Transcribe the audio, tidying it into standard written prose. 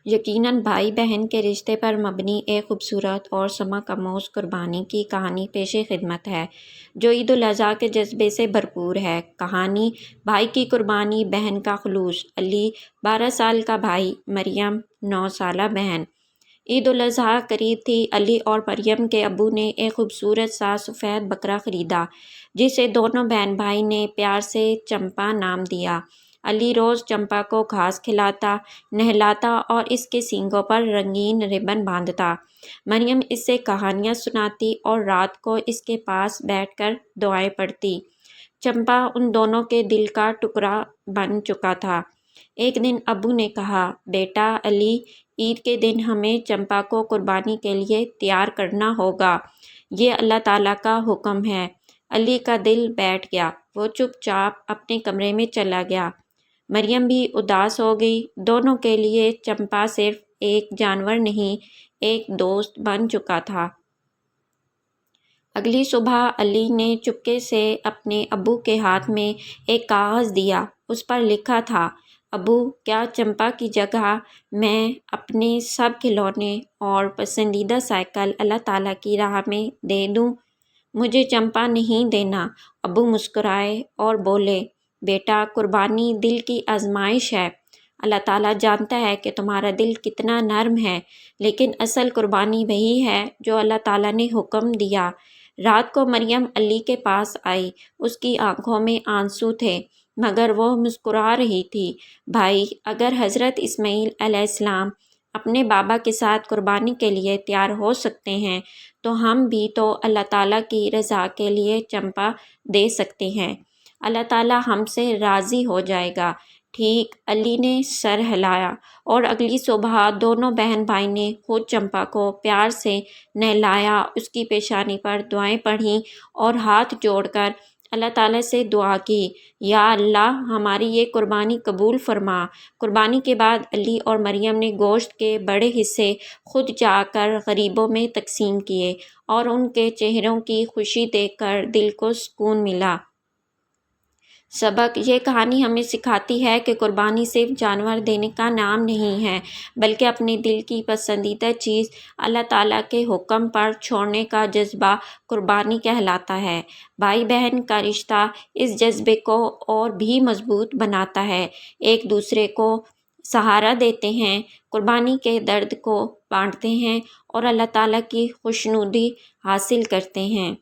یقیناً بھائی بہن کے رشتے پر مبنی ایک خوبصورت اور سبق آموز قربانی کی کہانی پیش خدمت ہے جو عید الاضحیٰ کے جذبے سے بھرپور ہے۔ کہانی: بھائی کی قربانی، بہن کا خلوص۔ علی 12 سال کا بھائی، مریم 9 سالہ بہن۔ عید الاضحیٰ قریب تھی۔ علی اور مریم کے ابو نے ایک خوبصورت سا سفید بکرا خریدا جسے دونوں بہن بھائی نے پیار سے چمپا نام دیا۔ علی روز چمپا کو گھاس کھلاتا، نہلاتا اور اس کے سینگوں پر رنگین ربن باندھتا۔ مریم اسے کہانیاں سناتی اور رات کو اس کے پاس بیٹھ کر دعائیں پڑھتی۔ چمپا ان دونوں کے دل کا ٹکڑا بن چکا تھا۔ ایک دن ابو نے کہا، بیٹا علی، عید کے دن ہمیں چمپا کو قربانی کے لیے تیار کرنا ہوگا۔ یہ اللہ تعالیٰ کا حکم ہے۔ علی کا دل بیٹھ گیا۔ وہ چپ چاپ اپنے کمرے میں چلا گیا۔ مریم بھی اداس ہو گئی۔ دونوں کے لیے چمپا صرف ایک جانور نہیں، ایک دوست بن چکا تھا۔ اگلی صبح علی نے چپکے سے اپنے ابو کے ہاتھ میں ایک کاغذ دیا۔ اس پر لکھا تھا، ابو، کیا چمپا کی جگہ میں اپنے سب کھلونے اور پسندیدہ سائیکل اللہ تعالیٰ کی راہ میں دے دوں؟ مجھے چمپا نہیں دینا۔ ابو مسکرائے اور بولے، بیٹا، قربانی دل کی آزمائش ہے۔ اللہ تعالیٰ جانتا ہے کہ تمہارا دل کتنا نرم ہے، لیکن اصل قربانی وہی ہے جو اللہ تعالیٰ نے حکم دیا۔ رات کو مریم علی کے پاس آئی۔ اس کی آنکھوں میں آنسو تھے، مگر وہ مسکرا رہی تھی۔ بھائی، اگر حضرت اسماعیل علیہ السلام اپنے بابا کے ساتھ قربانی کے لیے تیار ہو سکتے ہیں تو ہم بھی تو اللہ تعالیٰ کی رضا کے لیے چمپا دے سکتے ہیں۔ اللہ تعالیٰ ہم سے راضی ہو جائے گا۔ ٹھیک، علی نے سر ہلایا، اور اگلی صبح دونوں بہن بھائی نے خود چمپا کو پیار سے نہلایا، اس کی پیشانی پر دعائیں پڑھیں اور ہاتھ جوڑ کر اللہ تعالیٰ سے دعا کی، یا اللہ، ہماری یہ قربانی قبول فرما۔ قربانی کے بعد علی اور مریم نے گوشت کے بڑے حصے خود جا کر غریبوں میں تقسیم کیے، اور ان کے چہروں کی خوشی دیکھ کر دل کو سکون ملا۔ سبق: یہ کہانی ہمیں سکھاتی ہے کہ قربانی صرف جانور دینے کا نام نہیں ہے، بلکہ اپنے دل کی پسندیدہ چیز اللہ تعالیٰ کے حکم پر چھوڑنے کا جذبہ قربانی کہلاتا ہے۔ بھائی بہن کا رشتہ اس جذبے کو اور بھی مضبوط بناتا ہے۔ ایک دوسرے کو سہارا دیتے ہیں، قربانی کے درد کو بانٹتے ہیں اور اللہ تعالیٰ کی خوشنودی حاصل کرتے ہیں۔